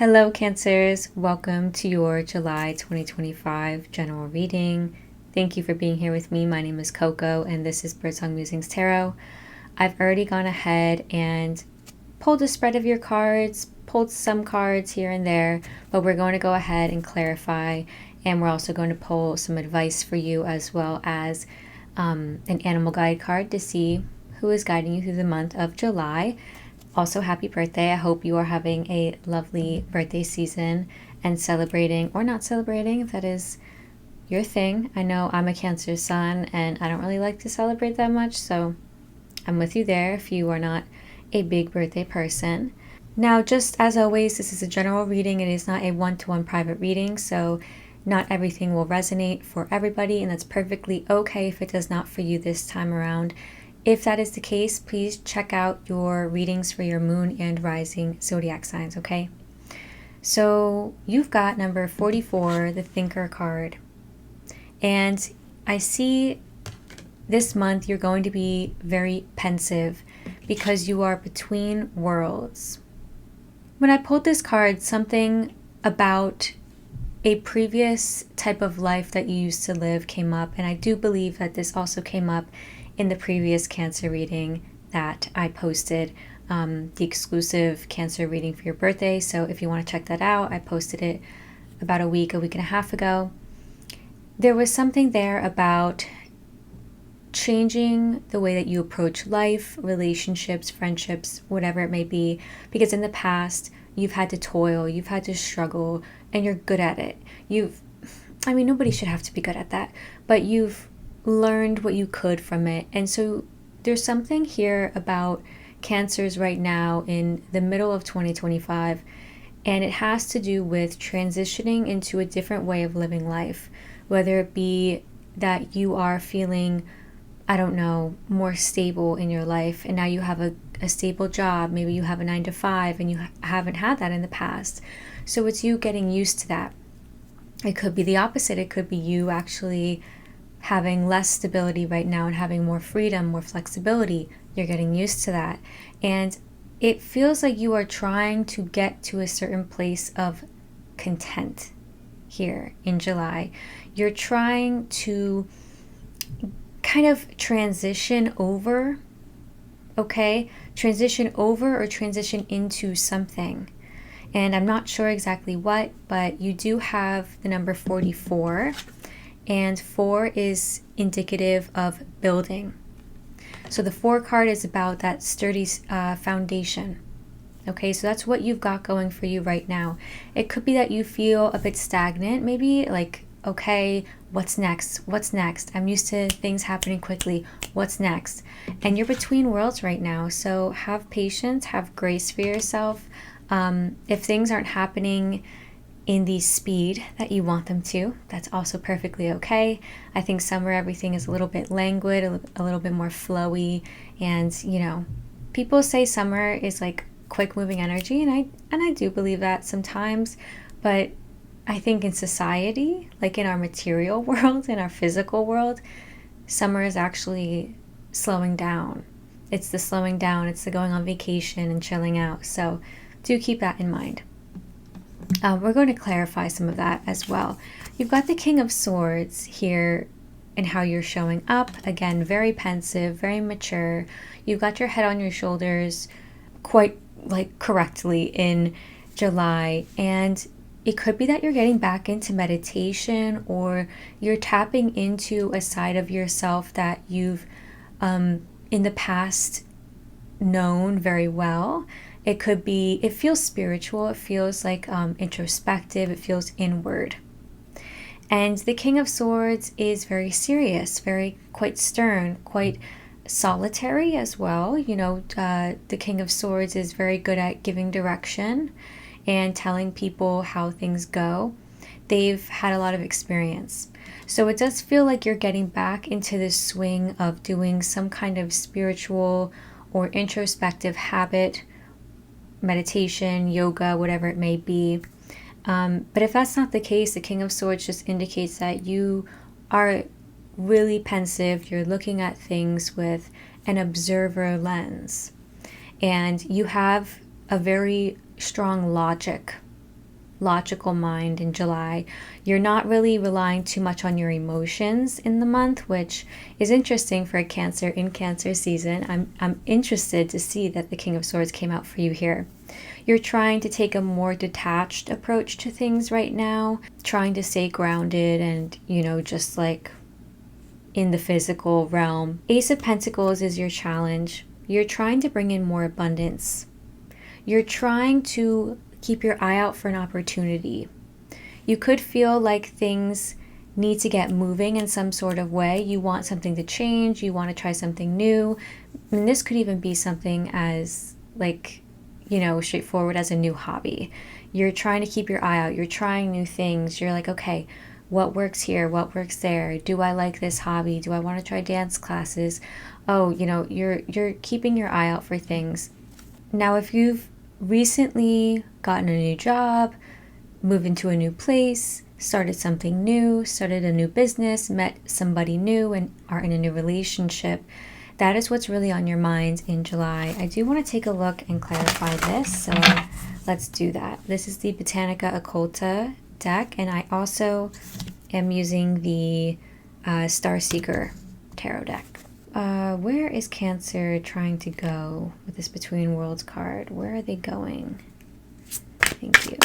Hello Cancers, welcome to your July 2025 general reading. Thank you for being here with me. My name is Coco and this is Birdsong Musings Tarot. I've already gone ahead and pulled a spread of your cards, pulled some cards here and there, but we're going to go ahead and clarify, and we're also going to pull some advice for you as well as an animal guide card to see who is guiding you through the month of July. Also, happy birthday. I hope you are having a lovely birthday season and celebrating or not celebrating if that is your thing. I know I'm a Cancer sun and I don't really like to celebrate that much, so I'm with you there if you are not a big birthday person. Now, just as always, this is a general reading. It is not a one-to-one private reading, so not everything will resonate for everybody, and that's perfectly okay if it does not for you this time around. If that is the case, please check out your readings for your moon and rising zodiac signs, okay? So you've got number 44, the Thinker card. And I see this month you're going to be very pensive because you are between worlds. When I pulled this card, something about a previous type of life that you used to live came up, and I do believe that this also came up in the previous Cancer reading that I posted, the exclusive Cancer reading for your birthday. So if you want to check that out, I posted it about a week and a half ago. There was something there about changing the way that you approach life, relationships, friendships, whatever it may be, because in the past you've had to toil, you've had to struggle, and you're good at it. Nobody should have to be good at that, but you've learned what you could from it. And so there's something here about Cancers right now in the middle of 2025, and it has to do with transitioning into a different way of living life, whether it be that you are feeling, more stable in your life, and now you have a stable job. Maybe you have a 9-to-5 and you haven't had that in the past, so it's you getting used to that. It could be the opposite. It could be you actually having less stability right now and having more freedom, more flexibility. You're getting used to that. And it feels like you are trying to get to a certain place of content here in July. You're trying to kind of transition over, okay? Transition over or transition into something. And I'm not sure exactly what, but you do have the number 44. And 4 is indicative of building. So the 4 card is about that sturdy foundation. Okay, so that's what you've got going for you right now. It could be that you feel a bit stagnant, maybe like, okay, what's next? What's next? I'm used to things happening quickly. What's next? And you're between worlds right now. So have patience, have grace for yourself. If things aren't happening in the speed that you want them to, that's also perfectly okay. I think summer everything is a little bit languid, a little bit more flowy, and people say summer is like quick moving energy, and I do believe that sometimes, but I think in society, like in our material world, in our physical world, summer is actually slowing down. It's the slowing down, it's the going on vacation and chilling out. So do keep that in mind. We're going to clarify some of that as well. You've got the King of Swords here and how you're showing up. Again, very pensive, very mature. You've got your head on your shoulders quite correctly in July. And it could be that you're getting back into meditation, or you're tapping into a side of yourself that you've in the past known very well. It could be, it feels spiritual, it feels like introspective, it feels inward. And the King of Swords is very serious, quite stern, quite solitary as well. The King of Swords is very good at giving direction and telling people how things go. They've had a lot of experience. So it does feel like you're getting back into the swing of doing some kind of spiritual or introspective habit, meditation, yoga, whatever it may be. But if that's not the case, the King of Swords just indicates that you are really pensive. You're looking at things with an observer lens. And you have a very strong logic logical mind in July. You're not really relying too much on your emotions in the month, which is interesting for a Cancer in Cancer season. I'm interested to see that the King of Swords came out for you here. You're trying to take a more detached approach to things right now, trying to stay grounded and, just like in the physical realm. Ace of Pentacles is your challenge. You're trying to bring in more abundance. You're trying to keep your eye out for an opportunity. You could feel like things need to get moving in some sort of way. You want something to change. You want to try something new. And this could even be something as straightforward as a new hobby. You're trying to keep your eye out. You're trying new things. You're like, okay, what works here? What works there? Do I like this hobby? Do I want to try dance classes? Oh, you're keeping your eye out for things. Now, if you've recently gotten a new job, moved into a new place, started something new, started a new business, met somebody new, and are in a new relationship, that is what's really on your mind in July. I do want to take a look and clarify this, so let's do that. This is the Botanica Occulta deck, and I also am using the Star Seeker Tarot deck. Where is Cancer trying to go with this Between Worlds card? Where are they going? Thank you.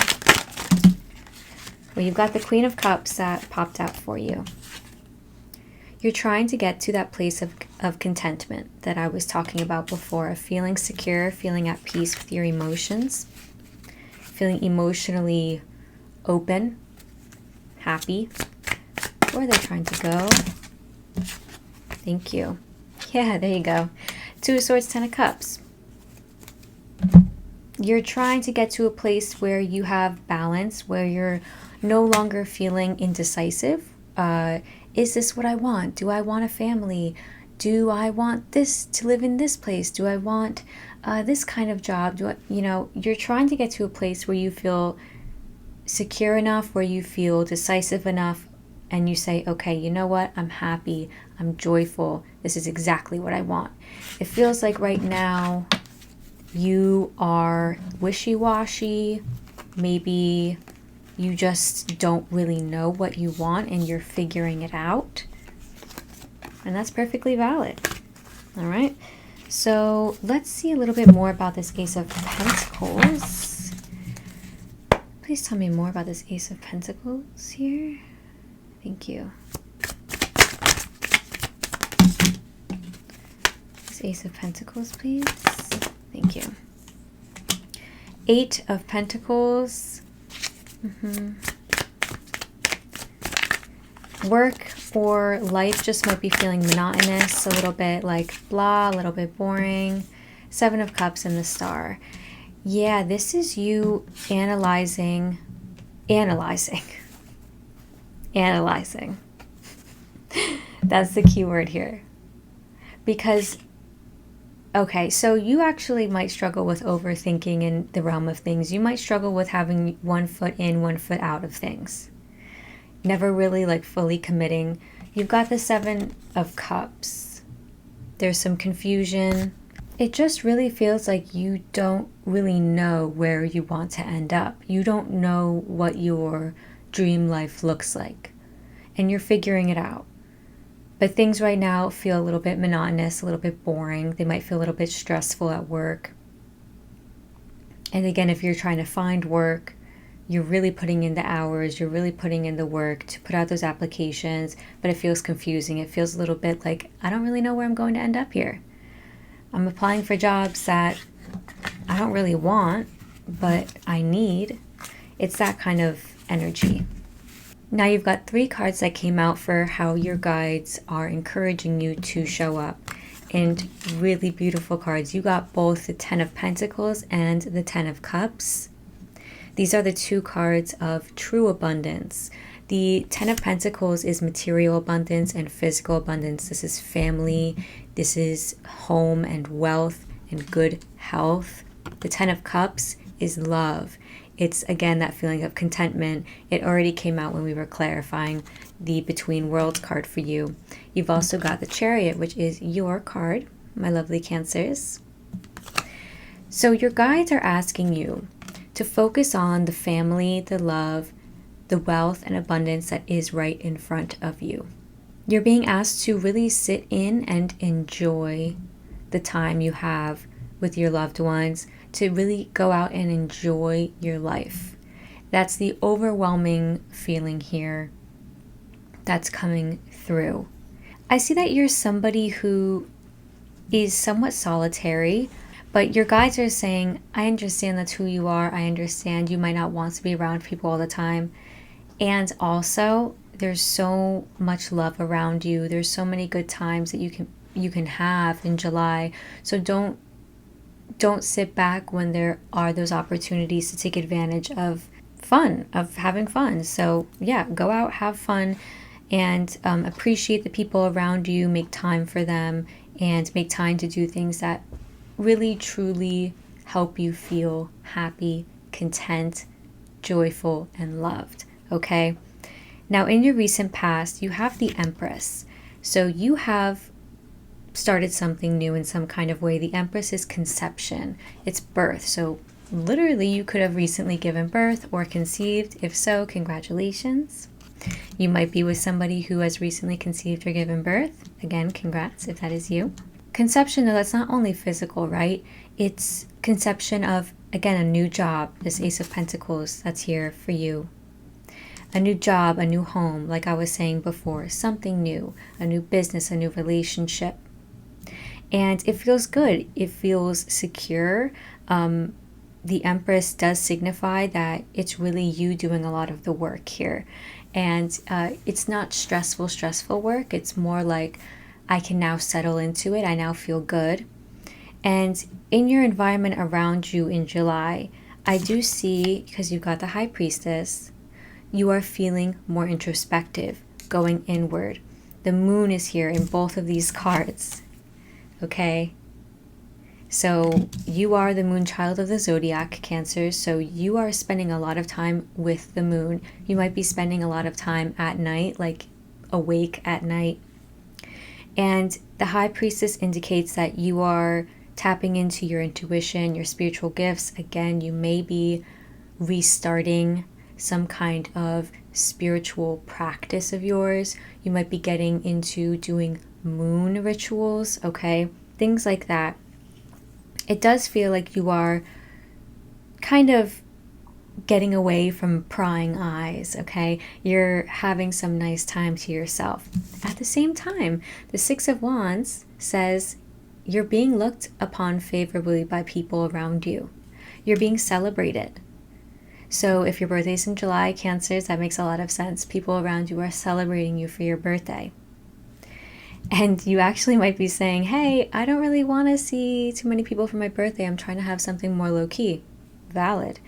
Well, you've got the Queen of Cups that popped out for you. You're trying to get to that place of contentment that I was talking about before, of feeling secure, feeling at peace with your emotions, feeling emotionally open, happy. Where are they trying to go? Thank you. Yeah, there you go. Two of Swords, Ten of Cups. You're trying to get to a place where you have balance, where you're no longer feeling indecisive. Is this what I want? Do I want a family? Do I want this to live in this place? Do I want this kind of job? You're trying to get to a place where you feel secure enough, where you feel decisive enough, and you say, okay, you know what? I'm happy. I'm joyful. This is exactly what I want. It feels like right now you are wishy-washy. Maybe you just don't really know what you want and you're figuring it out. And that's perfectly valid. All right. So let's see a little bit more about this Ace of Pentacles. Please tell me more about this Ace of Pentacles here. Thank you. This Ace of Pentacles, please. Thank you. Eight of Pentacles. Work or life just might be feeling monotonous, a little bit like blah, a little bit boring. Seven of Cups and the Star. Yeah, this is you analyzing. That's the key word here. Because, okay, so you actually might struggle with overthinking in the realm of things. You might struggle with having one foot in, one foot out of things. Never really fully committing. You've got the Seven of Cups. There's some confusion. It just really feels like you don't really know where you want to end up. You don't know what your dream life looks like. And you're figuring it out. But things right now feel a little bit monotonous, a little bit boring. They might feel a little bit stressful at work. And again, if you're trying to find work, you're really putting in the hours, you're really putting in the work to put out those applications, but it feels confusing. It feels a little bit like, I don't really know where I'm going to end up here. I'm applying for jobs that I don't really want, but I need. It's that kind of energy. Now you've got three cards that came out for how your guides are encouraging you to show up. And really beautiful cards. You got both the Ten of Pentacles and the Ten of Cups. These are the two cards of true abundance. The Ten of Pentacles is material abundance and physical abundance. This is family. This is home and wealth and good health. The Ten of Cups is love. It's, again, that feeling of contentment. It already came out when we were clarifying the Between Worlds card for you. You've also got the Chariot, which is your card, my lovely Cancers. So your guides are asking you to focus on the family, the love, the wealth and abundance that is right in front of you. You're being asked to really sit in and enjoy the time you have with your loved ones, to really go out and enjoy your life. That's the overwhelming feeling here that's coming through. I see that you're somebody who is somewhat solitary, but your guides are saying, I understand that's who you are. I understand you might not want to be around people all the time. And also, there's so much love around you. There's so many good times that you can have in July. So don't sit back when there are those opportunities to take advantage of fun, of having fun. So yeah, go out, have fun, and appreciate the people around you, make time for them, and make time to do things that really truly help you feel happy, content, joyful, and loved. Okay? Now, in your recent past, you have the Empress. So you have started something new in some kind of way. The Empress is conception. It's birth. So literally, you could have recently given birth or conceived. If so, congratulations. You might be with somebody who has recently conceived or given birth. Again, congrats if that is you. Conception, though, that's not only physical, right? It's conception of, again, a new job. This Ace of Pentacles that's here for you. A new job, a new home, like I was saying before, something new, a new business, a new relationship. And it feels good. It feels secure. The Empress does signify that it's really you doing a lot of the work here. And it's not stressful work. It's more like, I can now settle into it. I now feel good. And in your environment around you in July, I do see, because you've got the High Priestess, you are feeling more introspective, going inward. The Moon is here in both of these cards. Okay? So you are the moon child of the Zodiac, Cancer. So you are spending a lot of time with the moon. You might be spending a lot of time at night, like awake at night. And the High Priestess indicates that you are tapping into your intuition, your spiritual gifts. Again, you may be restarting some kind of spiritual practice of yours. You might be getting into doing moon rituals, okay? Things like that. It does feel like you are kind of getting away from prying eyes, okay? You're having some nice time to yourself. At the same time, the Six of Wands says you're being looked upon favorably by people around you. You're being celebrated. So if your birthday's in July, Cancers, that makes a lot of sense. People around you are celebrating you for your birthday. And you actually might be saying, hey, I don't really want to see too many people for my birthday. I'm trying to have something more low-key. Valid.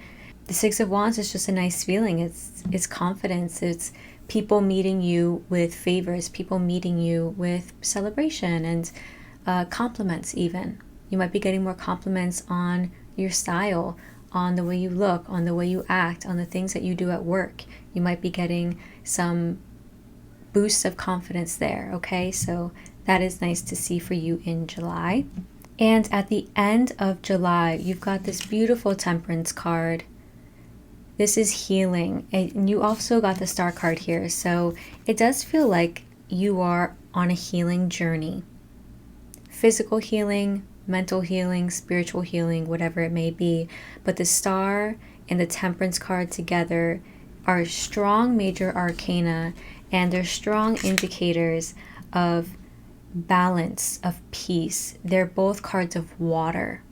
The Six of Wands is just a nice feeling. It's confidence. It's people meeting you with favors, people meeting you with celebration and compliments even. You might be getting more compliments on your style, on the way you look, on the way you act, on the things that you do at work. You might be getting some boosts of confidence there, okay? So that is nice to see for you in July. And at the end of July, you've got this beautiful Temperance card. This is healing. And you also got the Star card here. So it does feel like you are on a healing journey. Physical healing, mental healing, spiritual healing, whatever it may be. But the Star and the Temperance card together are strong major arcana, and they're strong indicators of balance, of peace. They're both cards of water,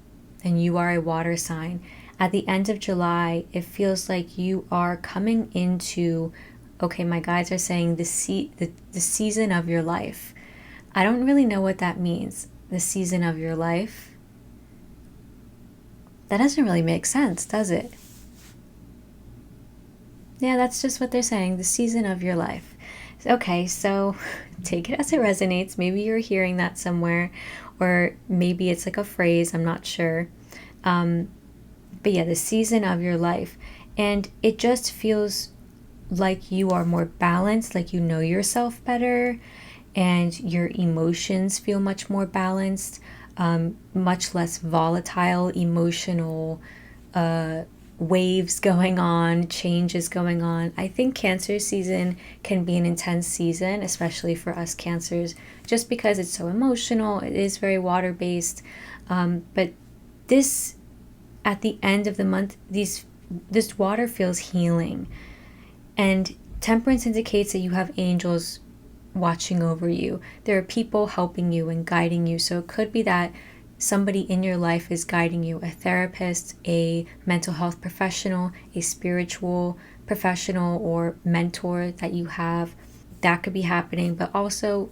and you are a water sign. At the end of July, it feels like you are coming into, okay, my guides are saying the season of your life. I don't really know what that means, the season of your life. That doesn't really make sense, does it? Yeah, that's just what they're saying, the season of your life. Okay, so take it as it resonates. Maybe you're hearing that somewhere, or maybe it's like a phrase, I'm not sure. But yeah, the season of your life. And it just feels like you are more balanced, like you know yourself better, and your emotions feel much more balanced, much less volatile, emotional waves going on, changes going on. I think Cancer season can be an intense season, especially for us Cancers, just because it's so emotional. It is very water-based. But this, at the end of the month, this water feels healing. And Temperance indicates that you have angels watching over you. There are people helping you and guiding you. So it could be that somebody in your life is guiding you, a therapist, a mental health professional, a spiritual professional or mentor that you have. That could be happening. But also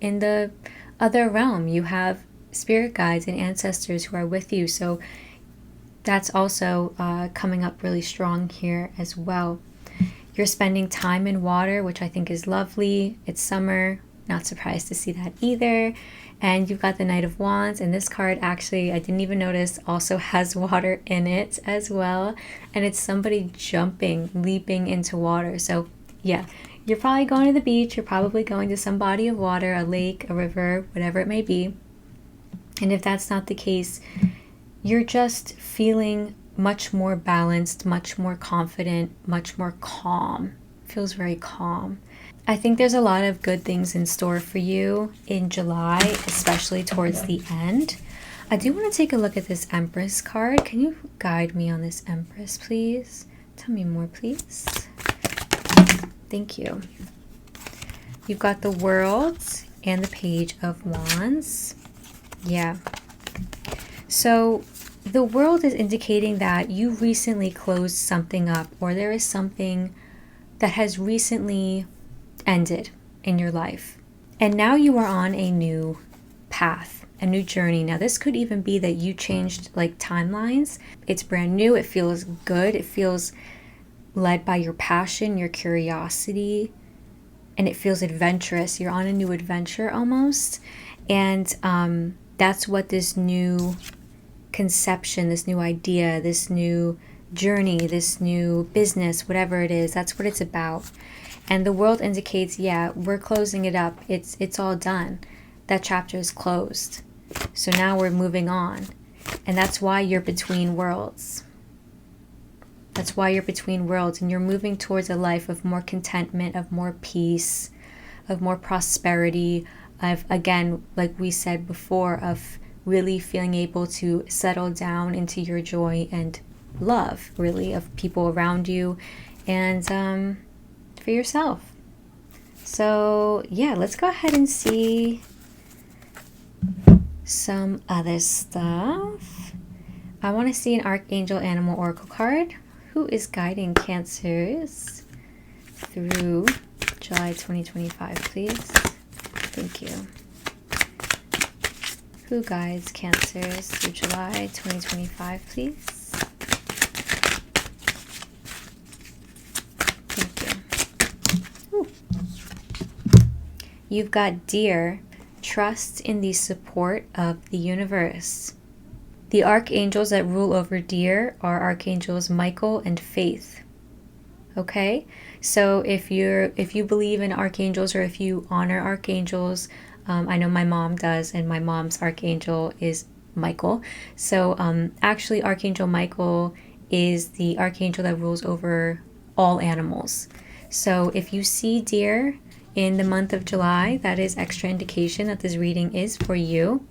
in the other realm, you have spirit guides and ancestors who are with you. So that's also coming up really strong here as well. You're spending time in water, which I think is lovely. It's summer. Not surprised to see that either. And you've got the Knight of Wands, and this card actually, I didn't even notice, also has water in it as well. And it's somebody jumping, leaping into water. So yeah, you're probably going to the beach. You're probably going to some body of water, a lake, a river, whatever it may be. And if that's not the case, you're just feeling much more balanced, much more confident, much more calm. Feels very calm. I think there's a lot of good things in store for you in July, especially towards the end. I do want to take a look at this Empress card. Can you guide me on this Empress, please? Tell me more, please. Thank you. You've got the World and the Page of Wands. Yeah. So the World is indicating that you recently closed something up, or there is something that has recently ended in your life. And now you are on a new path, a new journey. Now this could even be that you changed like timelines. It's brand new. It feels good. It feels led by your passion, your curiosity, and it feels adventurous. You're on a new adventure almost. And that's what this new conception, this new idea, this new journey, this new business, whatever it is, that's what it's about. And the World indicates, yeah, we're closing it up. It's all done. That chapter is closed. So now we're moving on. And that's why you're between worlds. That's why you're between worlds, and you're moving towards a life of more contentment, of more peace, of more prosperity, of, again, like we said before, of really feeling able to settle down into your joy and love, really, of people around you and for yourself. So yeah, let's go ahead and see some other stuff. I want to see an Archangel Animal Oracle card. Who is guiding Cancers through July 2025, please? Thank you. Who guides Cancers through July 2025, please? Thank you. Ooh. You've got Deer. Trust in the support of the universe. The archangels that rule over Deer are Archangels Michael and Faith. Okay? So if you believe in archangels, or if you honor archangels, I know my mom does, and my mom's archangel is Michael. So actually Archangel Michael is the archangel that rules over all animals. So if you see Deer in the month of July, that is extra indication that this reading is for you.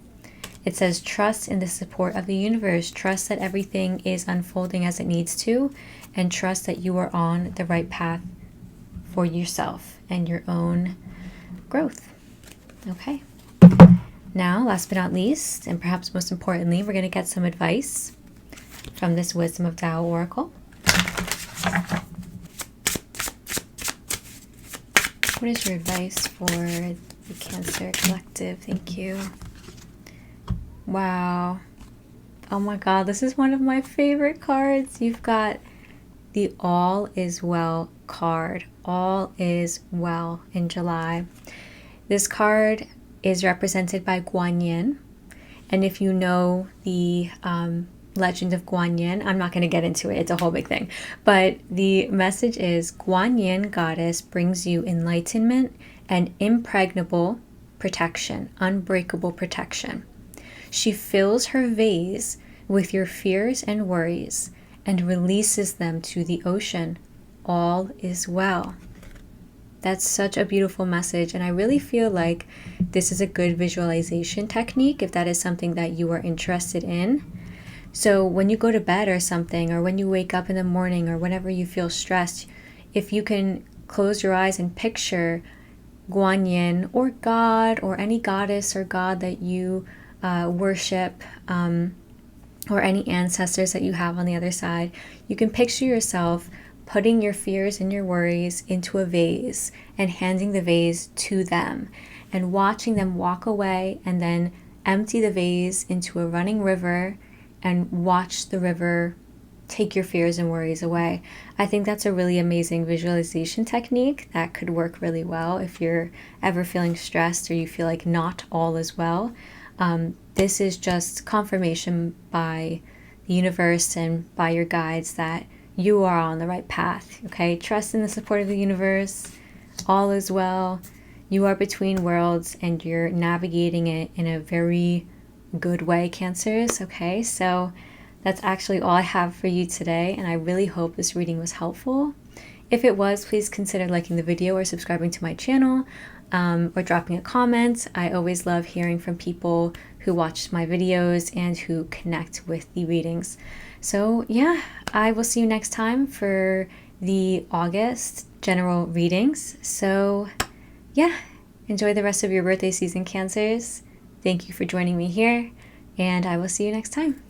It says, trust in the support of the universe. Trust that everything is unfolding as it needs to, and trust that you are on the right path for yourself and your own growth. Okay. Now, last but not least, and perhaps most importantly, we're going to get some advice from this Wisdom of Tao Oracle. What is your advice for the Cancer Collective? Thank you. Wow. Oh my God, this is one of my favorite cards. You've got the All Is Well card. All is well in July. This card is represented by Guan Yin. And if you know the legend of Guan Yin, I'm not going to get into it. It's a whole big thing. But the message is, Guan Yin goddess brings you enlightenment and impregnable protection, unbreakable protection. She fills her vase with your fears and worries and releases them to the ocean. All is well. That's such a beautiful message, and I really feel like this is a good visualization technique if that is something that you are interested in. So when you go to bed or something, or when you wake up in the morning, or whenever you feel stressed, if you can close your eyes and picture Guan Yin or God or any goddess or god that you worship, or any ancestors that you have on the other side, you can picture yourself putting your fears and your worries into a vase and handing the vase to them and watching them walk away, and then empty the vase into a running river and watch the river take your fears and worries away. I think that's a really amazing visualization technique that could work really well if you're ever feeling stressed or you feel like not all is well. This is just confirmation by the universe and by your guides that you are on the right path, okay? Trust in the support of the universe. All is well. You are between worlds and you're navigating it in a very good way, Cancers, okay? So that's actually all I have for you today, and I really hope this reading was helpful. If it was, please consider liking the video or subscribing to my channel, or dropping a comment. I always love hearing from people who watch my videos and who connect with the readings. So yeah, I will see you next time for the August general readings. So yeah, enjoy the rest of your birthday season, Cancers. Thank you for joining me here, and I will see you next time.